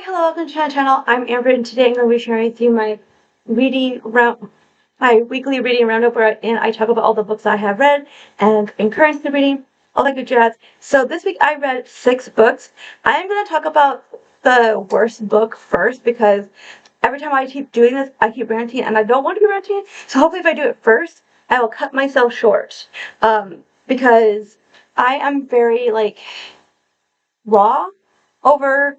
Hello, welcome to my channel. I'm Amber, and today I'm going to be sharing with you my weekly reading roundup, where I talk about all the books I have read and currently reading, all that good jazz. So this week I read 6 books. I'm going to talk about the worst book first because every time I keep doing this, I keep ranting, and I don't want to be ranting. So hopefully, if I do it first, I will cut myself short, because I am very raw over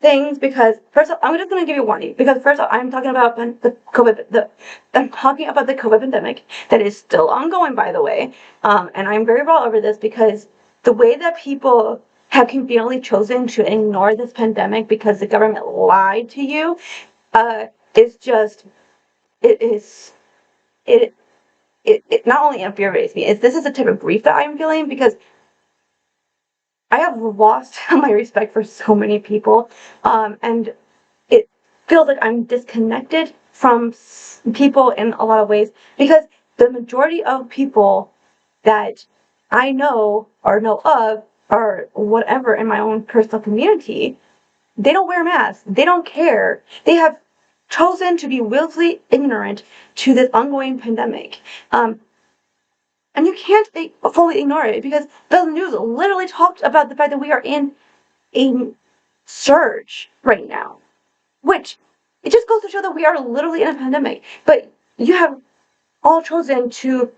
things. Because first off, I'm just going to give you a warning, because first off, I'm talking about I'm talking about the COVID pandemic that is still ongoing, by the way, and I'm very raw over this because the way that people have conveniently chosen to ignore this pandemic because the government lied to you, is just it is it it not only infuriates me. This is a type of grief that I'm feeling because I have lost my respect for so many people, and it feels like I'm disconnected from people in a lot of ways, because the majority of people that I know or know of or whatever in my own personal community, they don't wear masks. They don't care. They have chosen to be willfully ignorant to this ongoing pandemic. And you can't fully ignore it, because the news literally talked about the fact that we are in a surge right now, which it just goes to show that we are literally in a pandemic. But you have all chosen to,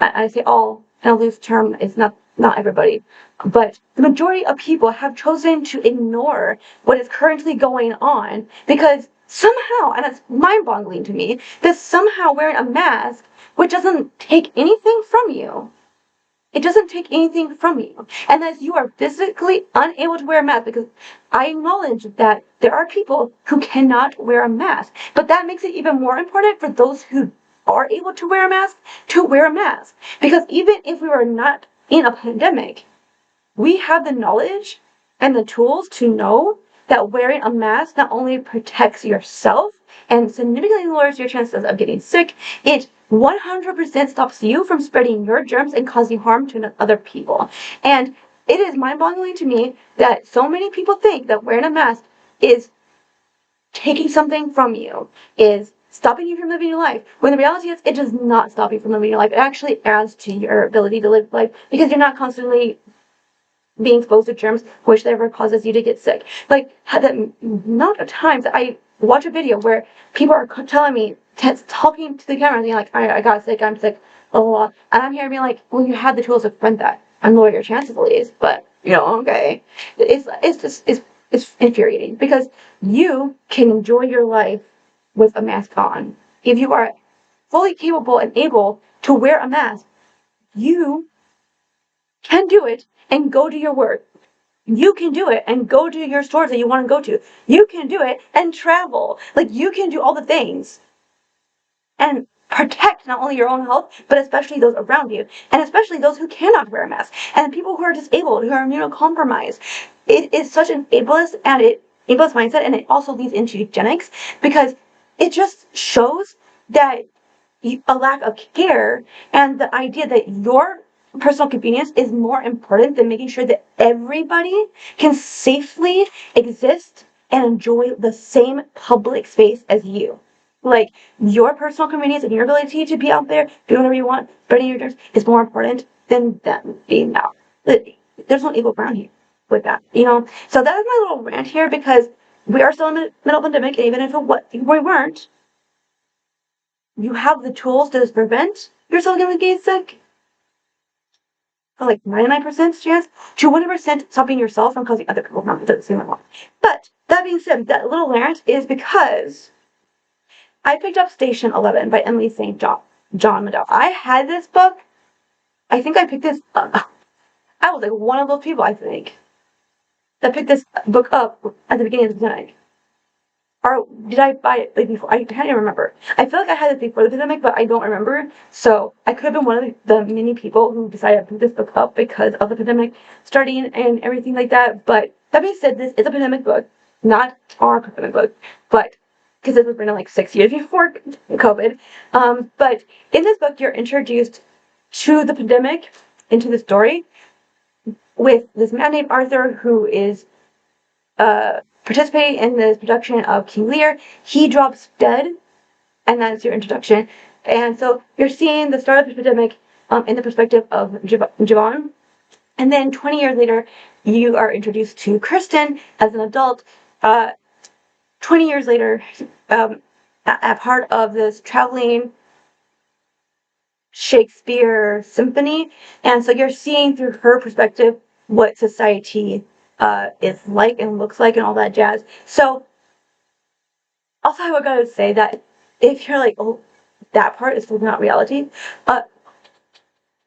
I say all in a loose term, it's not everybody, but the majority of people have chosen to ignore what is currently going on, because somehow, and it's mind-boggling to me, that somehow wearing a mask, which doesn't take anything from you, it doesn't take anything from you. And as you are physically unable to wear a mask, because I acknowledge that there are people who cannot wear a mask, but that makes it even more important for those who are able to wear a mask to wear a mask. Because even if we were not in a pandemic, we have the knowledge and the tools to know that wearing a mask not only protects yourself and significantly lowers your chances of getting sick, it 100% stops you from spreading your germs and causing harm to other people. And it is mind-boggling to me that so many people think that wearing a mask is taking something from you, is stopping you from living your life, when the reality is it does not stop you from living your life. It actually adds to your ability to live life, because you're not constantly being exposed to germs, which therefore causes you to get sick. Like, the amount of times I watch a video where people are telling me, talking to the camera, and being like, I got sick, I'm sick, blah, blah, blah. And I'm here being like, well, you have the tools to prevent that and lower your chances at least, but, okay. It's infuriating, because you can enjoy your life with a mask on. If you are fully capable and able to wear a mask, you can do it and go do your work. You can do it and go to your stores that you want to go to. You can do it and travel. Like, you can do all the things and protect not only your own health, but especially those around you, and especially those who cannot wear a mask, and people who are disabled, who are immunocompromised. It is such an ableist mindset, and it also leads into eugenics, because it just shows that a lack of care, and the idea that your personal convenience is more important than making sure that everybody can safely exist and enjoy the same public space as you. Like, your personal convenience and your ability to be out there, do whatever you want, spreading your germs, is more important than them being out. There's no equal ground here with that, So that is my little rant here, because we are still in the middle of a pandemic, and even if we weren't, you have the tools to prevent yourself getting sick. For like 99% chance to 100% stopping yourself from causing other people harm. It doesn't seem like one. But that being said, that little rant is because I picked up Station 11 by Emily St. John Mandel. I had this book. I think I picked this up. I was like one of those people, I think, that picked this book up at the beginning of the pandemic. Or did I buy it before? I can't even remember. I feel like I had it before the pandemic, but I don't remember. So I could have been one of the many people who decided to pick this book up because of the pandemic starting and everything like that. But that being said, this is a pandemic book, not our pandemic book, but because it was written like 6 years before COVID. But in this book, you're introduced to the pandemic, into the story, with this man named Arthur, who is participate in this production of King Lear. He drops dead, and that's your introduction. And so you're seeing the start of the epidemic in the perspective of Javon. And then 20 years later, you are introduced to Kristen as an adult. 20 years later, a part of this traveling Shakespeare symphony. And so you're seeing through her perspective what society is like and looks like and all that jazz. So also I would gotta say that if you're like, oh, that part is not reality,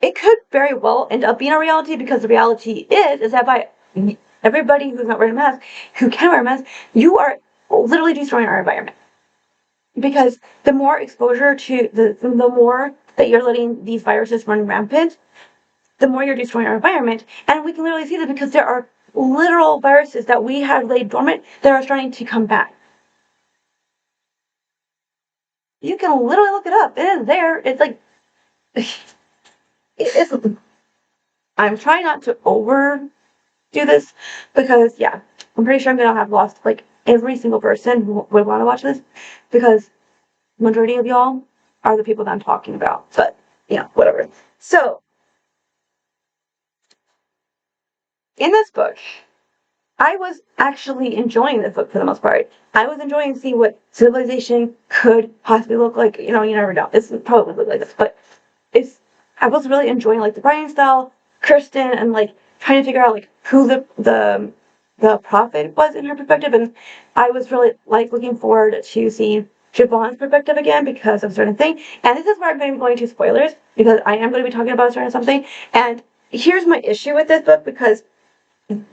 it could very well end up being a reality, because the reality is that by everybody who's not wearing a mask, who can wear a mask, you are literally destroying our environment. Because the more exposure to the more that you're letting these viruses run rampant, the more you're destroying our environment. And we can literally see that because there are literal viruses that we had laid dormant that are starting to come back. You can literally look it up. It is there. It's like, it's, I'm trying not to overdo this, because yeah, I'm pretty sure I'm gonna have lost like every single person who would want to watch this, because majority of y'all are the people that I'm talking about. But yeah, whatever. So in this book, I was actually enjoying this book for the most part. I was enjoying seeing what civilization could possibly look like. You never know. It's probably look like this, but I was really enjoying like the writing style, Kristen, and like trying to figure out like who the prophet was in her perspective. And I was really like looking forward to seeing Javon's perspective again because of a certain thing. And this is where I'm going to be going to spoilers, because I am going to be talking about a certain something. And here's my issue with this book, because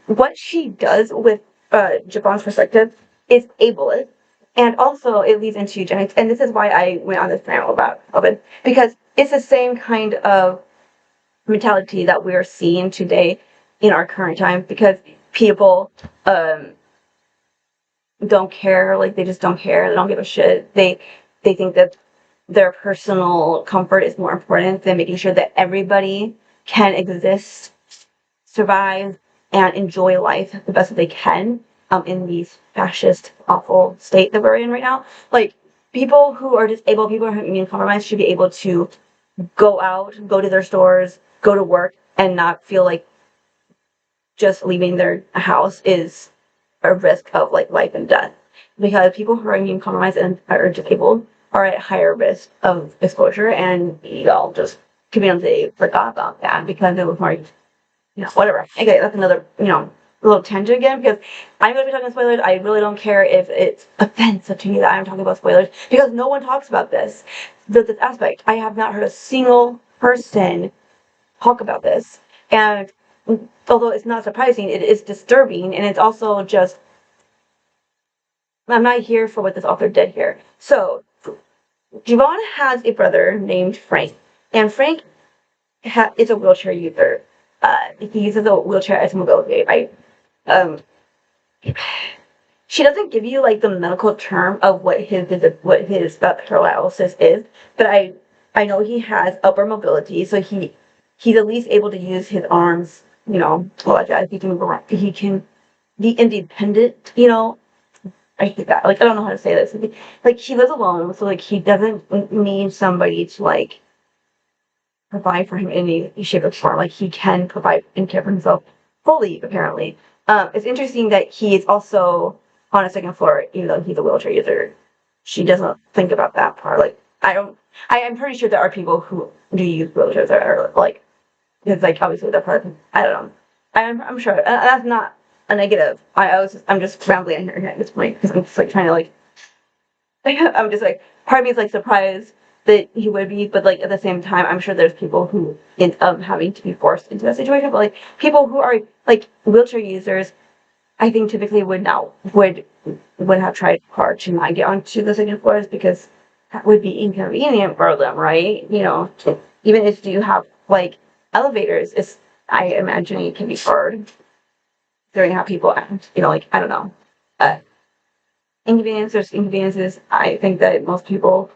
what she does with Javon's perspective is ableist, and also it leads into eugenics. And this is why I went on this rant about it, because it's the same kind of mentality that we're seeing today in our current time, because people don't care, like they just don't care, they don't give a shit. They think that their personal comfort is more important than making sure that everybody can exist, survive, and enjoy life the best that they can in these fascist, awful state that we're in right now. Like, people who are disabled, people who are immune compromised should be able to go out, go to their stores, go to work, and not feel like just leaving their house is a risk of like life and death. Because people who are immune compromised and are disabled are at higher risk of exposure, and y'all just conveniently forgot about that because it was more, whatever. Okay, that's another, little tangent again, because I'm going to be talking spoilers. I really don't care if it's offensive to me that I'm talking about spoilers, because no one talks about this aspect. I have not heard a single person talk about this, and although it's not surprising, it is disturbing, and it's also just, I'm not here for what this author did here. So, Javon has a brother named Frank, and Frank is a wheelchair user. He uses a wheelchair as a mobility aid, right? She doesn't give you like the medical term of what his paralysis is, but I know he has upper mobility, so he's at least able to use his arms, all that jazz. He can move around. He can be independent, I hate that. Like, I don't know how to say this. Like, he lives alone, so like he doesn't need somebody to like provide for him in any shape or form. Like, he can provide and care for himself fully, apparently. It's interesting that he is also on a second floor, even though he's a wheelchair user. She doesn't think about that part. Like, I'm pretty sure there are people who do use wheelchairs that are like, it's like obviously that part. I don't know. I'm sure that's not a negative. I'm just rambling here at this point because I'm just like trying to like. I'm just like, part of me is like surprised that he would be, but like at the same time, I'm sure there's people who end up having to be forced into that situation. But like people who are like wheelchair users, I think typically would have tried hard to not get onto the second floors, because that would be inconvenient for them, right? Even if you have like elevators, I imagine it can be hard during how people act. Like, I don't know. Inconveniences. I think that most people.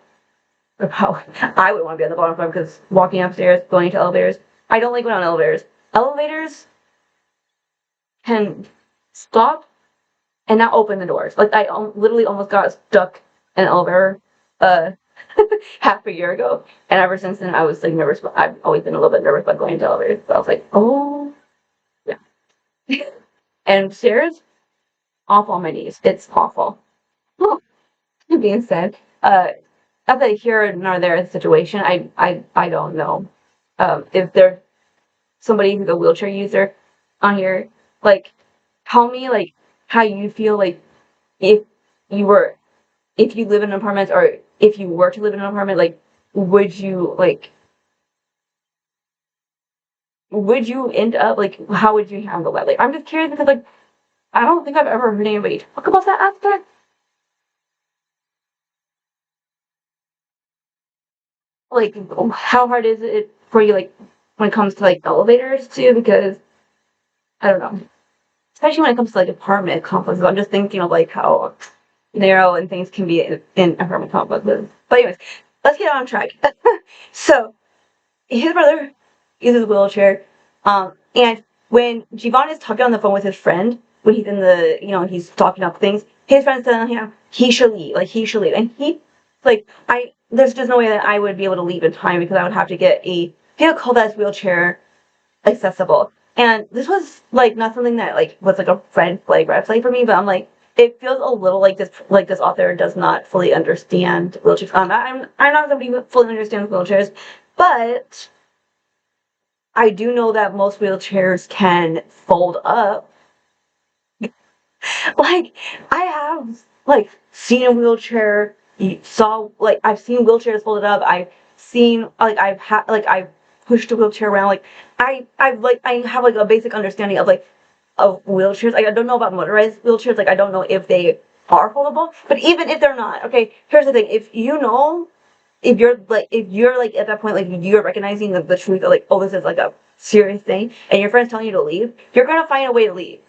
I would want to be on the bottom floor, because walking upstairs, going to elevators. I don't like going on elevators. Elevators can stop and not open the doors. Like I literally almost got stuck in an elevator uh half a year ago, and ever since then I was like nervous. But I've always been a little bit nervous about going into elevators. So I was like, oh yeah. And stairs, awful on my knees. It's awful. Well, that being said, not that here nor there in the situation. I don't know if there's somebody who's a wheelchair user on here. Like, tell me like how you feel like if you were if you live in an apartment, or if you were to live in an apartment, like like would you end up like how would you handle that? Like I'm just curious because like I don't think I've ever heard anybody talk about that aspect. Like how hard is it for you like when it comes to like elevators too? Because I don't know. Especially when it comes to like apartment complexes. I'm just thinking of like how narrow and things can be in apartment complexes. But anyways, let's get on track. So his brother uses a wheelchair. And when Jivan is talking on the phone with his friend, when he's in the, he's talking up things, his friend's telling him he should leave, like he should leave. And there's just no way that I would be able to leave in time because I would have to get a vehicle that's wheelchair accessible. And this was like not something that like was like a red flag for me, but I'm like, it feels a little like this author does not fully understand wheelchairs. I'm not somebody who fully understands wheelchairs, but I do know that most wheelchairs can fold up. Like I have like seen a wheelchair, saw like I've seen wheelchairs folded up. I've seen I've pushed a wheelchair around. Like I have like a basic understanding of wheelchairs. Like I don't know about motorized wheelchairs. Like I don't know if they are foldable. But even if they're not, okay, here's the thing. If you're like at that point like you're recognizing the truth of like, oh, this is like a serious thing, and your friend's telling you to leave, you're gonna find a way to leave.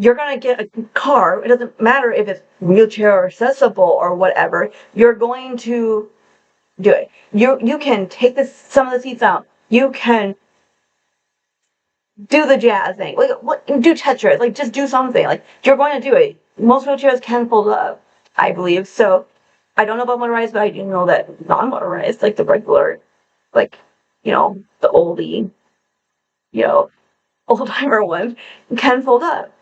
You're gonna get a car. It doesn't matter if it's wheelchair or accessible or whatever. You're going to do it. You can take some of the seats out. You can do the jazz thing. Like do Tetris. Like just do something. Like you're going to do it. Most wheelchairs can fold up, I believe. So I don't know about motorized, but I do know that non-motorized, like the regular, like the oldie, you know, old timer ones, can fold up.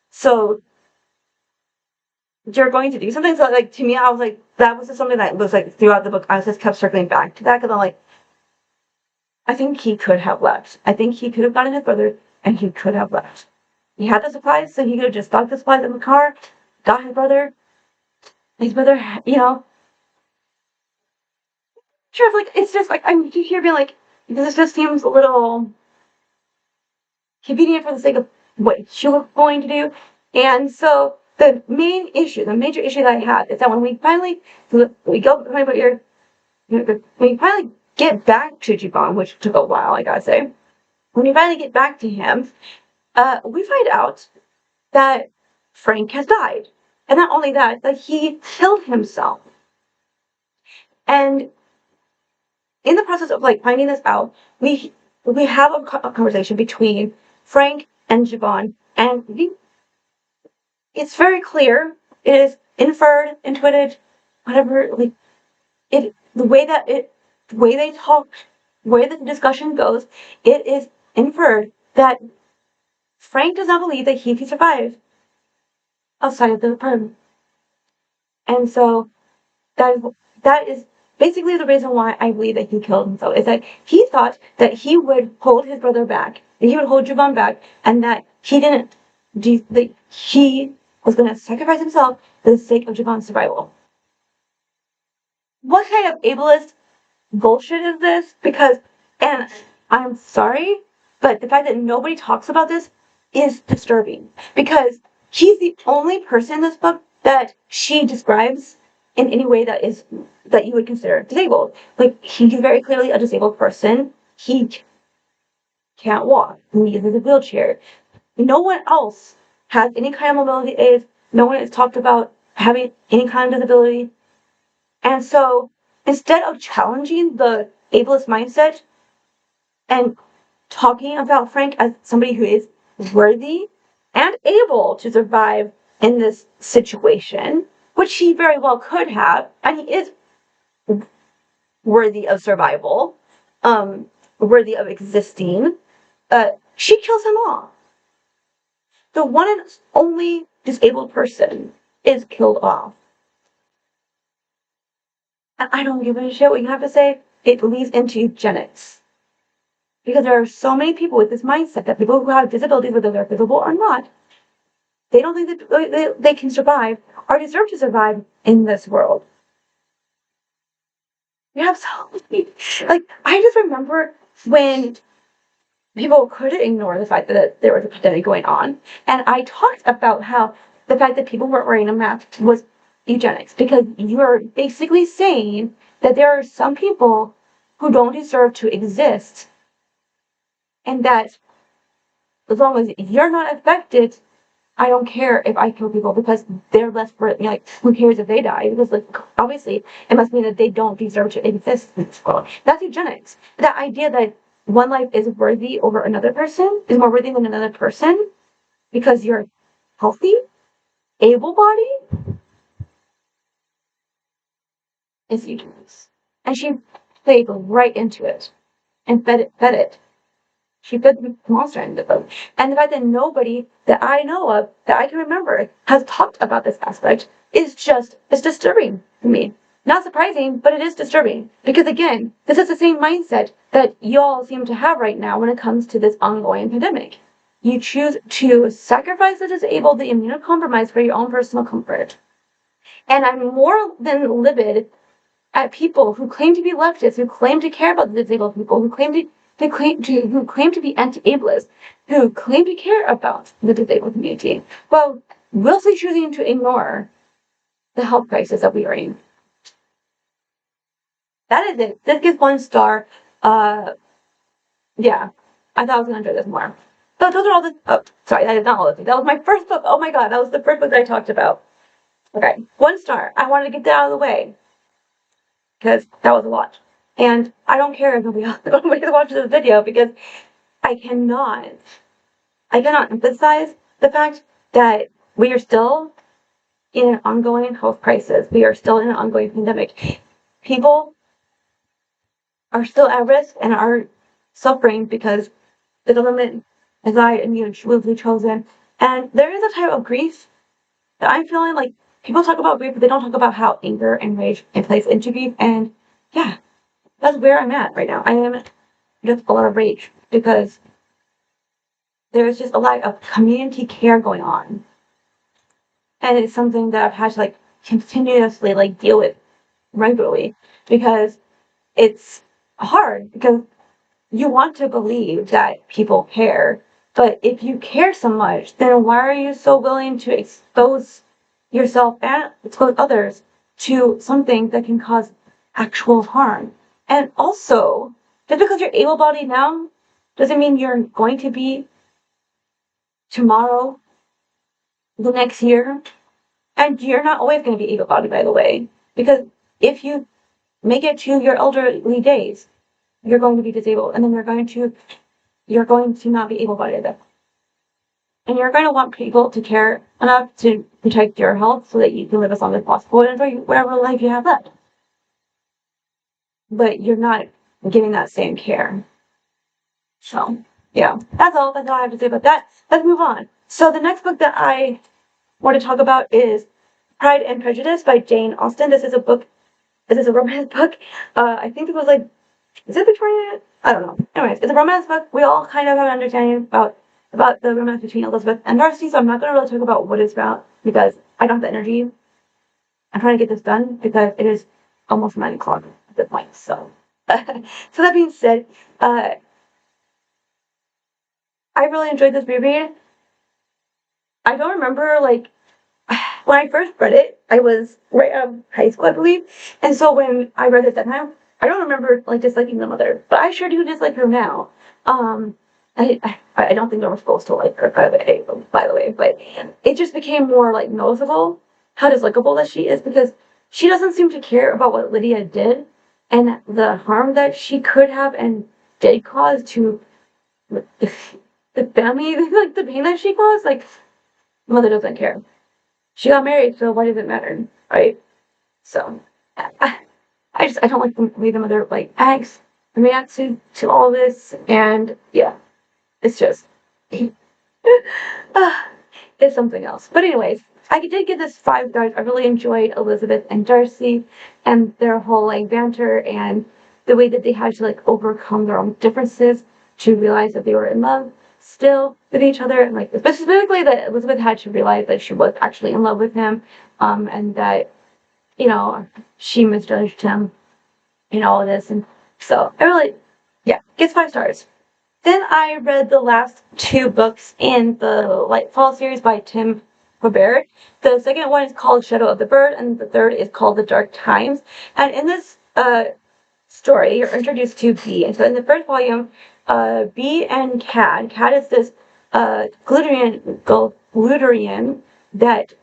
So you're going to do something. So like to me, I was like, that was just something that was like throughout the book. I just kept circling back to that because I'm like, I think he could have left. I think he could have gotten his brother, and he could have left. He had the supplies, so he could have just stuck the supplies in the car, got his brother. His brother, sure. Like it's just like I'm here being like, this just seems a little convenient for the sake of what you were going to do. And so the major issue that I have is that when we finally when we finally get back to Jubon, which took a while, I gotta say, when we finally get back to him, we find out that Frank has died. And not only that he killed himself. And in the process of like finding this out, we have a conversation between Frank and Jabon, and it's very clear. It is inferred, intuited, whatever. Like the way they talk, the way the discussion goes, it is inferred that Frank does not believe that he can survive outside of the apartment, and so that is basically the reason why I believe that he killed himself. Is that he thought that he would hold his brother back, that he would hold Juban back, and that he didn't. That he was going to sacrifice himself for the sake of Juban's survival. What kind of ableist bullshit is this? Because, and I'm sorry, but the fact that nobody talks about this is disturbing. Because he's the only person in this book that she describes in any way that you would consider disabled. Like he's very clearly a disabled person. He can't walk. He uses a wheelchair. No one else has any kind of mobility aids. No one has talked about having any kind of disability. And so instead of challenging the ableist mindset and talking about Frank as somebody who is worthy and able to survive in this situation, which he very well could have, and he is worthy of survival, worthy of existing, she kills him off. The one and only disabled person is killed off. And I don't give a shit what you have to say. It leads into eugenics. Because there are so many people with this mindset that people who have disabilities, whether they're visible or not, they don't think that they can survive or deserve to survive in this world. We have so many, like, I just remember when people couldn't ignore the fact that there was a pandemic going on. And I talked about how the fact that people weren't wearing a mask was eugenics, because you're basically saying that there are some people who don't deserve to exist, and that as long as you're not affected, I don't care if I kill people because they're less for like, who cares if they die? Because like obviously it must mean that they don't deserve to exist in this world. That's eugenics. That idea that one life is worthy over another person, is more worthy than another person because you're healthy, able-bodied, is eugenics. And she played right into it and fed it. She fed the monster into them. And the fact that nobody that I know of, that I can remember, has talked about this aspect is just, it's disturbing to me. Not surprising, but it is disturbing. Because again, this is the same mindset that y'all seem to have right now when it comes to this ongoing pandemic. You choose to sacrifice the disabled, the immunocompromised for your own personal comfort. And I'm more than livid at people who claim to be leftists, who claim to care about the disabled people, who claim to be anti-ableist, who claim to care about the disabled community, while willfully choosing to ignore the health crisis that we are in. That is it. This gets 1 star. Yeah, I thought I was gonna enjoy this more. But those are all the. Oh, sorry, that is not all the things. That was my first book. Oh my god, that was the first book that I talked about. Okay, 1 star. I wanted to get that out of the way because that was a lot. And I don't care if nobody watches this video because I cannot emphasize the fact that we are still in an ongoing health crisis. We are still in an ongoing pandemic. People are still at risk and are suffering because the government has lied and willfully chosen. And there is a type of grief that I'm feeling like people talk about grief, but they don't talk about how anger and rage plays into grief. And yeah, that's where I'm at right now. I am just a lot of rage because there's just a lack of community care going on. And it's something that I've had to like continuously like deal with regularly because it's hard because you want to believe that people care, but if you care so much, then why are you so willing to expose yourself and expose others to something that can cause actual harm? And also, just because you're able-bodied now doesn't mean you're going to be tomorrow, the next year. And you're not always going to be able-bodied, by the way, because if you make it to your elderly days, you're going to be disabled, and then you're going to not be able-bodied. And you're going to want people to care enough to protect your health so that you can live as long as possible and enjoy whatever life you have left. But you're not giving that same care. So, yeah, that's all I have to say about that. Let's move on. So the next book that I want to talk about is Pride and Prejudice by Jane Austen. This is a romance book. I think it was like, is it Victorian? I don't know. Anyways, it's a romance book. We all kind of have an understanding about the romance between Elizabeth and Darcy, so I'm not going to really talk about what it's about because I don't have the energy. I'm trying to get this done because it is almost 9 o'clock at this point. So, so that being said, I really enjoyed this reread. I don't remember like when I first read it, I was right out of high school, I believe. And so when I read it that time, I don't remember like disliking the mother, but I sure do dislike her now. I don't think I was supposed to like her by the way, but it just became more like noticeable how dislikable that she is because she doesn't seem to care about what Lydia did and the harm that she could have and did cause to the family, like the pain that she caused. Like, mother doesn't care. she got married, so why does it matter, right? So I, I don't like the way the mother like acts and reacts to all this, and yeah, it's just uh, it's something else. But anyways, I did give this 5 stars. I really enjoyed Elizabeth and Darcy and their whole like banter and the way that they had to like overcome their own differences to realize that they were in love still with each other. And like specifically that Elizabeth had to realize that she was actually in love with him, and that she misjudged him in all of this. And so I really, yeah, gets 5 stars. Then I read the last 2 books in the Lightfall series by Tim Robert. The second one is called Shadow of the Bird, and the third is called The Dark Times. And in this story, you're introduced to Bee. And so in the first volume, Bee and Cad is this Gluterian that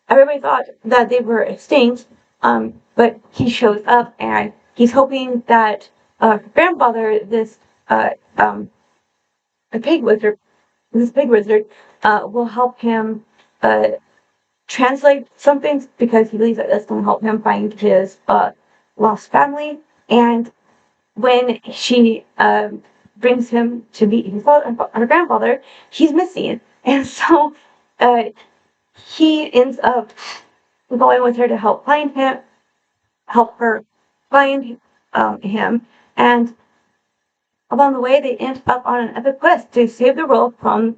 everybody thought that they were extinct, but he shows up and he's hoping that her grandfather, uh, um, a pig wizard, this pig wizard, will help him translate some things because he believes that that's going to help him find his lost family. And when she brings him to meet his her grandfather, he's missing, and so uh, he ends up going with her to help her find him, and along the way they end up on an epic quest to save the world from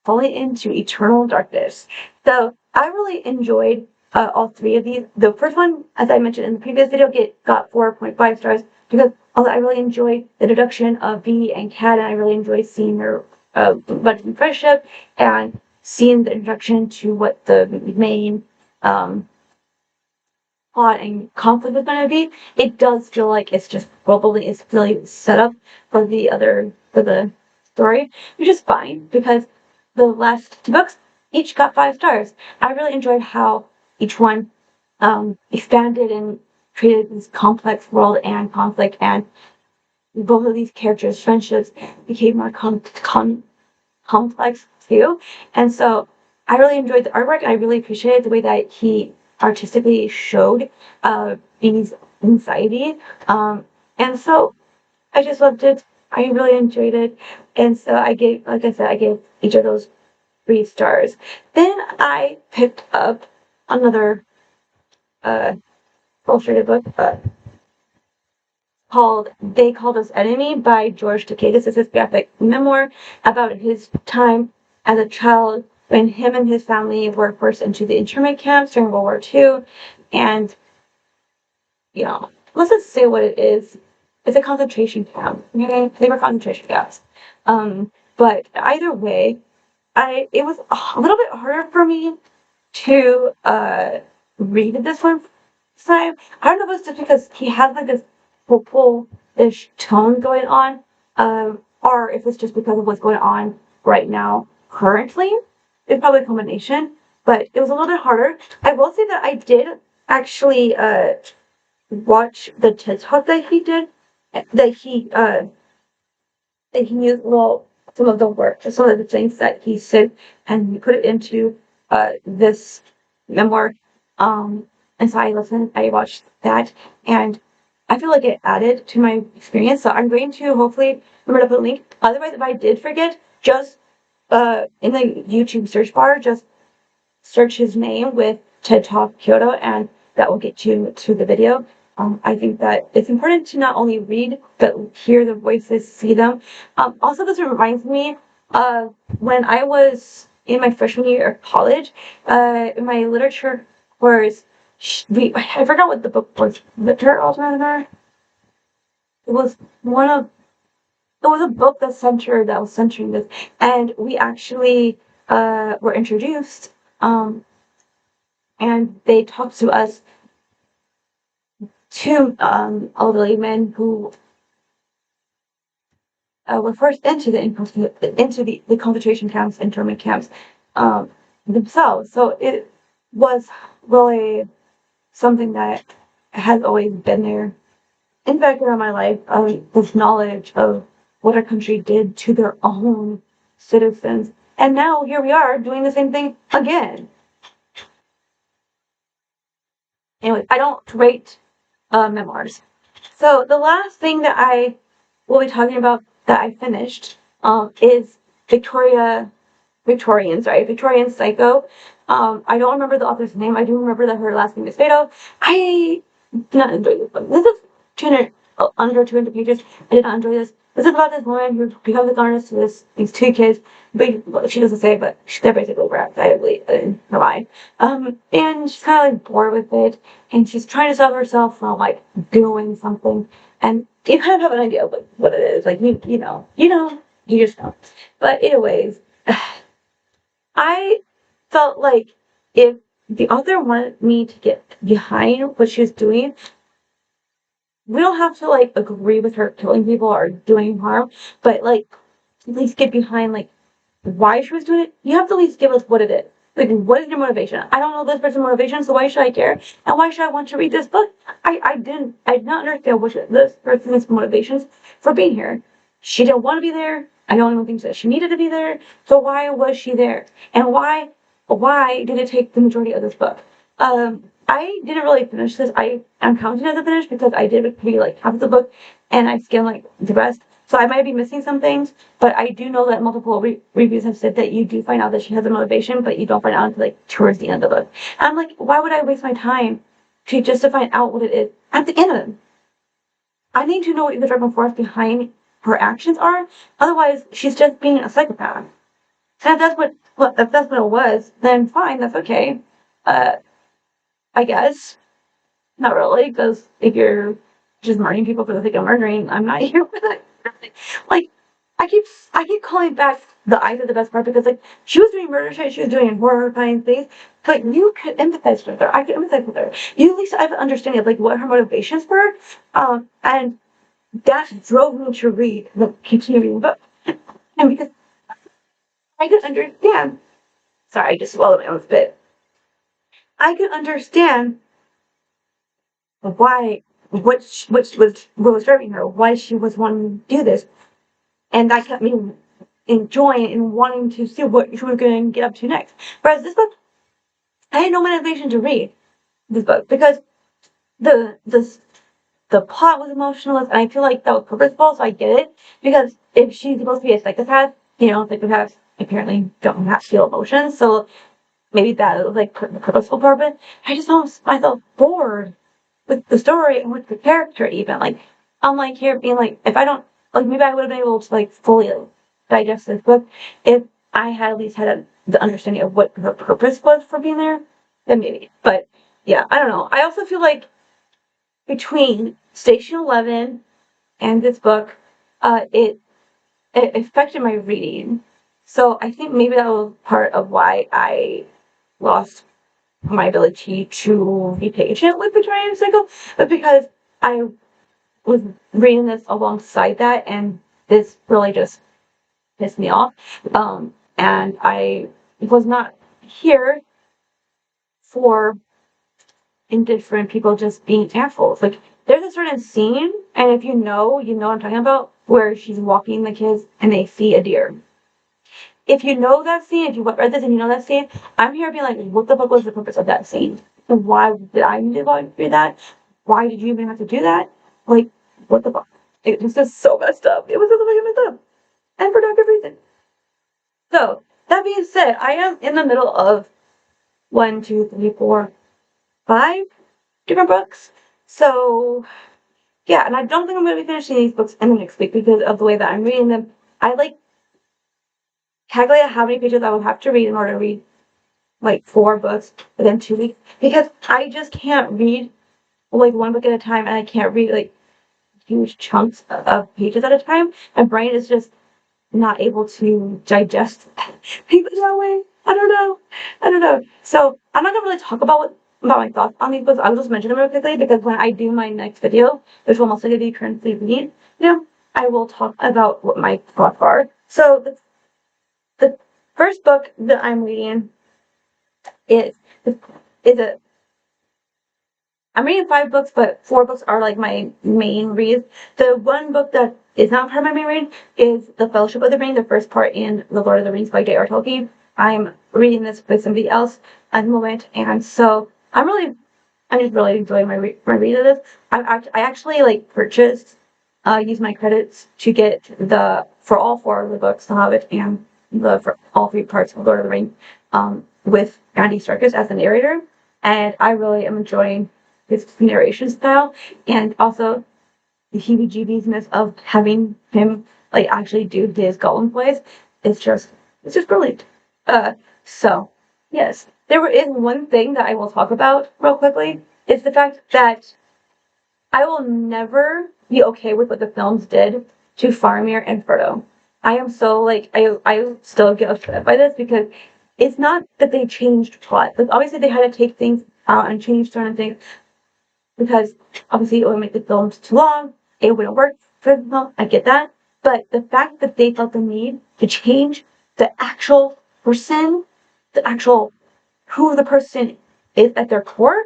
falling into eternal darkness. So I really enjoyed all 3 of these. The first one, as I mentioned in the previous video, got 4.5 stars because I really enjoyed the introduction of Bee and Cad, and I really enjoyed seeing their budding friendship and seeing the introduction to what the main plot and conflict is going to be. It does feel like it's just probably is really set up for the story, which is fine because the last 2 books each got 5 stars. I really enjoyed how each one expanded and created this complex world and conflict, and both of these characters' friendships became more complex too. And so I really enjoyed the artwork, and I really appreciated the way that he artistically showed Bee's anxiety. And so I just loved it. I really enjoyed it. And so like I said, I gave each of those 3 stars. Then I picked up another illustrated book called They Called Us Enemy by George Takei. This is graphic memoir about his time as a child when him and his family were forced into the internment camps during World War II. And, let's just say what it is. It's a concentration camp. Okay? They were concentration camps. But either way, it was a little bit harder for me to read this one time. I don't know if it's just because he has like this hopeful-ish tone going on, or if it's just because of what's going on right now currently. It's probably a combination, but it was a little bit harder. I will say that I did actually watch the TED Talk that he did, that he used some of the work, some of the things that he said, and he put it into this memoir. And so I watched that, and I feel like it added to my experience. So I'm going to hopefully remember to put a link. Otherwise, if I did forget, just in the YouTube search bar, just search his name with TED Talk Kyoto, and that will get you to the video. I think that it's important to not only read, but hear the voices, see them. Also, this reminds me of when I was in my freshman year of college, in my literature course, I forgot what the book was. Literature Alternator? It was one of, it was a book that was centering this. And we actually were introduced, and they talked to us, to elderly men who were forced into the concentration camps, internment camps themselves. So it was really something that has always been there in the background of my life. This knowledge of what our country did to their own citizens, and now here we are doing the same thing again. Anyway, I don't rate memoirs. So the last thing that I will be talking about that I finished is Victorian Psycho. I don't remember the author's name. I do remember that her last name is Fatal. I did not enjoy this book. This is 200, under 200 pages. I did not enjoy this. This is about this woman who becomes a governess to these two kids. But well, she doesn't say, but they're basically rats. I believe in her mind. And she's kind of like bored with it, and she's trying to stop herself from like doing something. And you kind of have an idea of like what it is. Like you just know. But anyways, I felt like if the author wanted me to get behind what she was doing, we don't have to like agree with her killing people or doing harm, but like at least get behind like why she was doing it. You have to at least give us what it is. Like, what is your motivation? I don't know this person's motivation, so why should I care? And why should I want to read this book? I did not understand what this person's motivations for being here. She didn't want to be there. I don't even think that she needed to be there. So why was she there? And why did it take the majority of this book? I didn't really finish this. I am counting as a finish because I did maybe like half of the book and I skimmed like the rest. So I might be missing some things, but I do know that multiple reviews have said that you do find out that she has a motivation, but you don't find out until like towards the end of the book. I'm like, why would I waste my time to find out what it is at the end of it? I need to know what the driving force behind her actions are. Otherwise, she's just being a psychopath. And if that's what it was, then fine, that's okay. Uh, I guess. Not really, because if you're just murdering people for the sake of murdering, I'm not here for that. Like, I keep calling back the eyes of the best part because like she was doing murder shit, she was doing horrifying things. So, like you could empathize with her. I could empathize with her. You at least have an understanding of like what her motivations were. And that drove me to read the continuing book. And because I could understand. Sorry, I just swallowed my own spit. I could understand why what was driving her, why she was wanting to do this. And that kept me enjoying and wanting to see what she was going to get up to next. Whereas this book, I had no motivation to read this book because the the the plot was emotionless, and I feel like that was purposeful. So I get it because if she's supposed to be a psychopath, psychopaths apparently don't have feel emotions, so maybe that was like the purposeful purpose. I just found myself bored with the story and with the character even. Like I'm like here being like if I don't like maybe I would have been able to like fully like, digest this book if I had at least had the understanding of what her purpose was for being there, then maybe. But yeah, I don't know. I also feel like between Station 11 and this book, it affected my reading. So I think maybe that was part of why I lost my ability to be patient with Victorian Cycle, but because I was reading this alongside that, and this really just pissed me off. And I was not here for indifferent people just being assholes. Like there's a certain scene, and if you know what I'm talking about, where she's walking the kids and they see a deer. If you know that scene, if you read this and you know that scene, I'm here being like, what the fuck was the purpose of that scene? And why did I need to go through that? Why did you even have to do that? Like, what the fuck? It was just so messed up. It was just fucking messed up. And for no good reason. So, that being said, I am in the middle of 5 different books. So, yeah, and I don't think I'm going to be finishing these books in the next week because of the way that I'm reading them. I like calculate how many pages I will have to read in order to read like 4 books within 2 weeks because I just can't read like one book at a time and I can't read like huge chunks of pages at a time. My brain is just not able to digest things that way. I don't know. I don't know. So I'm not gonna really talk about my thoughts on these books. I'll just mention them real quickly because when I do my next video, which will most likely be currently reading, I will talk about what my thoughts are. So the first book that I'm reading is a I'm reading 5 books, but 4 books are like my main reads. The one book that is not part of my main read is The Fellowship of the Ring, the first part in The Lord of the Rings by J.R. Tolkien. I'm reading this with somebody else at the moment, and so I'm really I'm just really enjoying my read of this. I actually like purchased, used my credits to get for all four of the books, The Hobbit and for all three parts of Lord of the Rings, with Andy Serkis as the narrator, and I really am enjoying his narration style, and also the heebie-jeebiesness of having him like actually do his Gollum voice. It's just brilliant. Uh, so yes, is one thing that I will talk about real quickly. Is the fact that I will never be okay with what the films did to Faramir and Frodo. I am so like I still get upset by this because it's not that they changed plot. Like obviously they had to take things out and change certain things because obviously it would make the films too long. It wouldn't work for the film. I get that. But the fact that they felt the need to change the actual person, the actual who the person is at their core,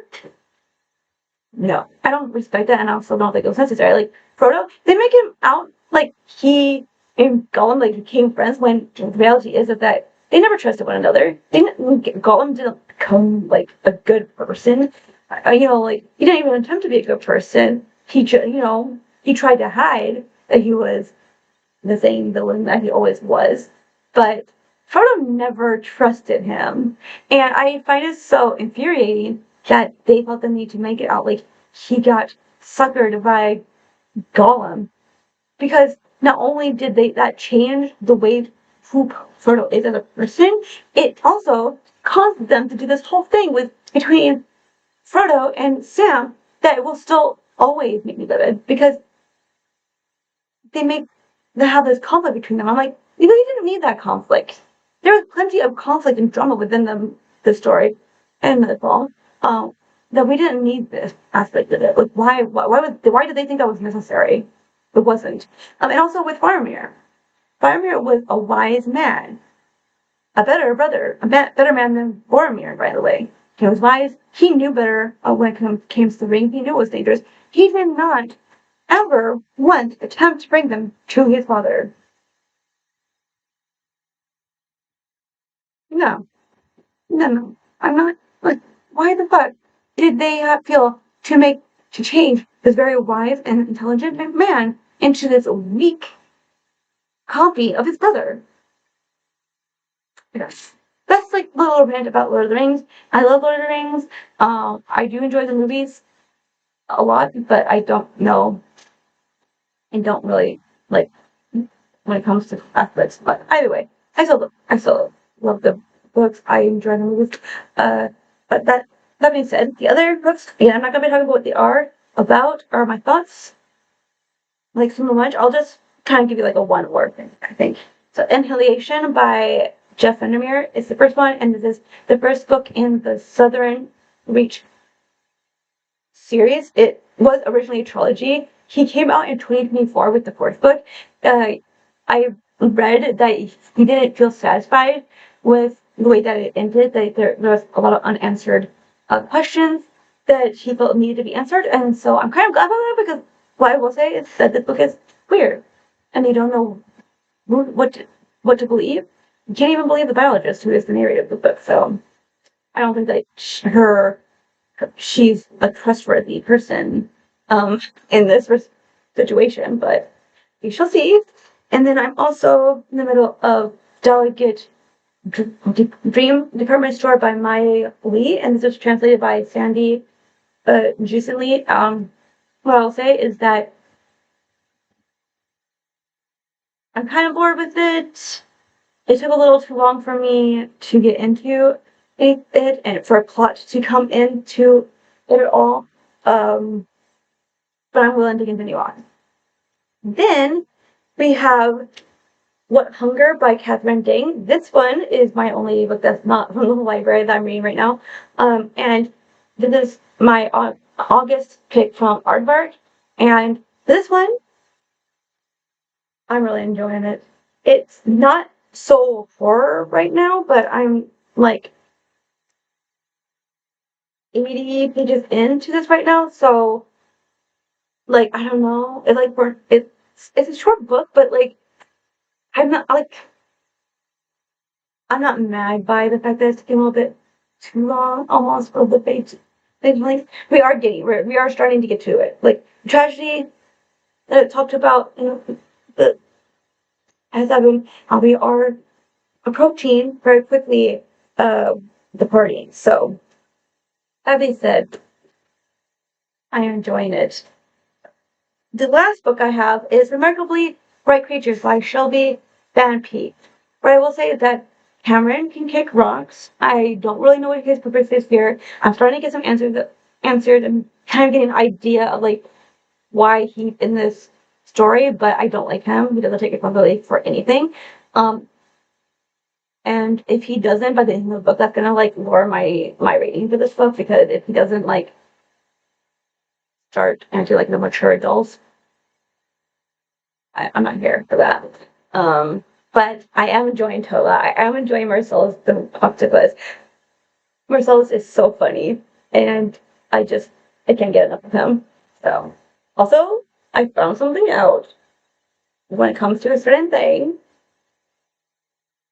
no, I don't respect that, and I also don't think it was necessary. Like Frodo, they make him out like he and Gollum like became friends when the reality is that they never trusted one another. Gollum didn't become like a good person. Like he didn't even attempt to be a good person. He tried to hide that he was the same villain that he always was, but Frodo never trusted him, and I find it so infuriating that they felt the need to make it out like he got suckered by Gollum, because not only did that change the way who Frodo is as a person, it also caused them to do this whole thing with between Frodo and Sam that will still always make me livid because they have this conflict between them. I'm like, you didn't need that conflict. There was plenty of conflict and drama within the story and the fall. That we didn't need this aspect of it. Like, why did they think that was necessary? It wasn't. And also with Faramir. Faramir was a wise man, a better brother, better man than Boromir, by the way. He was wise. He knew better when it came to the ring. He knew it was dangerous. He did not ever once attempt to bring them to his father. No, no. I'm not like. Why the fuck did they feel to change this very wise and intelligent man into this weak copy of his brother? Yes. That's like a little rant about Lord of the Rings. I love Lord of the Rings. I do enjoy the movies a lot, but I don't know and don't really like when it comes to aspects. But either way, I still love the books. I enjoy the movies. Uh, but that being said, the other books, yeah, I'm not gonna be talking about what they are about or my thoughts like so much. I'll just kind of give you like a one word thing, I think. So Annihilation by Jeff Vandermeer is the first one, and this is the first book in the Southern Reach series. It was originally a trilogy. He came out in 2024 with the fourth book. I read that he didn't feel satisfied with the way that it ended, that there was a lot of unanswered questions that he felt needed to be answered. And so I'm kind of glad about that because what I will say is that this book is weird and you don't know what to believe. You can't even believe the biologist who is the narrator of the book. So I don't think that she's a trustworthy person in this situation, but we shall see. And then I'm also in the middle of Delicate Dream Department Store by Maya Lee, and this was translated by Sandy Juicin Lee. What I'll say is that I'm kind of bored with it. It took a little too long for me to get into it and for a plot to come into it at all. But I'm willing to continue on. Then we have What Hunger by Catherine Ding. This one is my only book that's not from the library that I'm reading right now. And this is my August pick from Aardvark. And this one, I'm really enjoying it. It's not so horror right now, but I'm like 80 pages into this right now, so like I don't know. It's a short book, but like I'm not like I'm not mad by the fact that it's taking a little bit too long almost for the page And like we are starting to get to it. Like tragedy that it talked about, the as I've been, we are approaching very quickly the party. So that being said, I am enjoying it. The last book I have is Remarkably Bright Creatures by Shelby Van Peet. But I will say that Cameron can kick rocks. I don't really know what his purpose is here. I'm starting to get some answered and kind of getting an idea of like why he's in this story, but I don't like him. He doesn't take accountability for anything. Um, and if he doesn't by the end of the book, that's gonna like lower my rating for this book because if he doesn't like start into like the mature adults, I'm not here for that. But I am enjoying Tola. I am enjoying Marcellus the octopus. Marcellus is so funny, and I can't get enough of him. So, also, I found something out when it comes to a certain thing.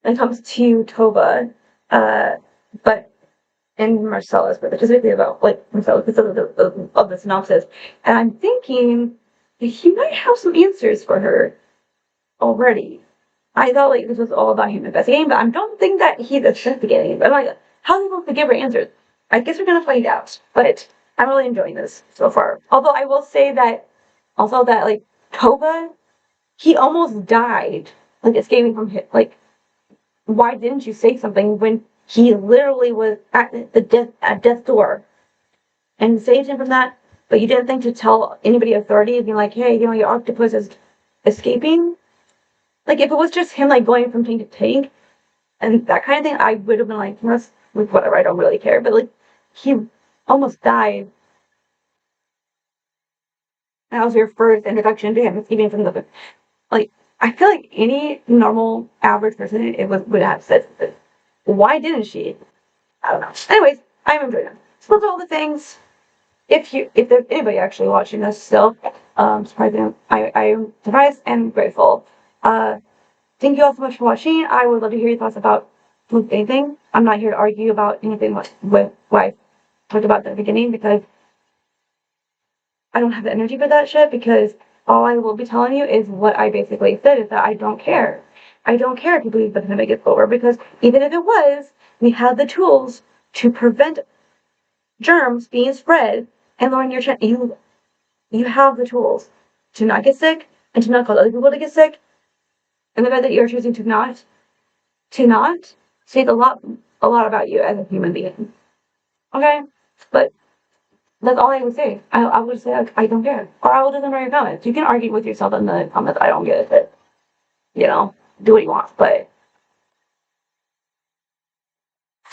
When it comes to Tova, uh, but in Marcellus, but specifically about like Marcellus because of the synopsis, and I'm thinking that he might have some answers for her already. I thought like this was all about him investigating, but I don't think that he's investigating. But I'm like, how are they going to give her answers? I guess we're gonna find out. But I'm really enjoying this so far. Although I will say that also that like Tova, he almost died like escaping from hit. Like, why didn't you say something when he literally was at the death door and saved him from that? But you didn't think to tell anybody authority and be like, hey, your octopus is escaping. Like if it was just him like going from tank to tank and that kind of thing, I would have been like, "That's like whatever, I don't really care." But like he almost died. That was your first introduction to him escaping from the like. I feel like any normal average person would have said this. Why didn't she? I don't know. Anyways, I'm enjoying it. So those are all the things. If there's anybody actually watching this still, surprising, I am surprised and grateful. Thank you all so much for watching. I would love to hear your thoughts about anything. I'm not here to argue about anything with what I talked about at the beginning because I don't have the energy for that shit because all I will be telling you is what I basically said is that I don't care. I don't care if you believe the pandemic is over because even if it was, we have the tools to prevent germs being spread and lowering your chance. You have the tools to not get sick and to not cause other people to get sick. And the fact that you're choosing to not says a lot about you as a human being. Okay? But that's all I would say. I would say like, I don't care. Or I will just ignore your comments. You can argue with yourself in the comments. I don't get it. Do what you want. But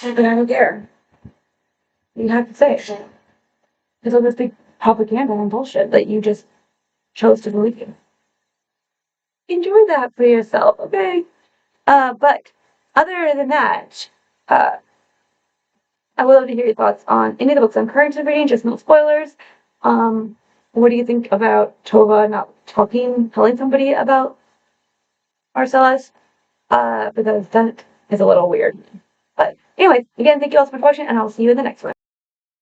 I don't care. You have to say it. Because of this big propaganda and bullshit that you just chose to believe in. Enjoy that for yourself, okay? But other than that, uh, I would love to hear your thoughts on any of the books I'm currently reading, just no spoilers. What do you think about Tova not telling somebody about Marcellus? Because that is a little weird. But anyway, again, thank you all so much for watching, and I'll see you in the next one.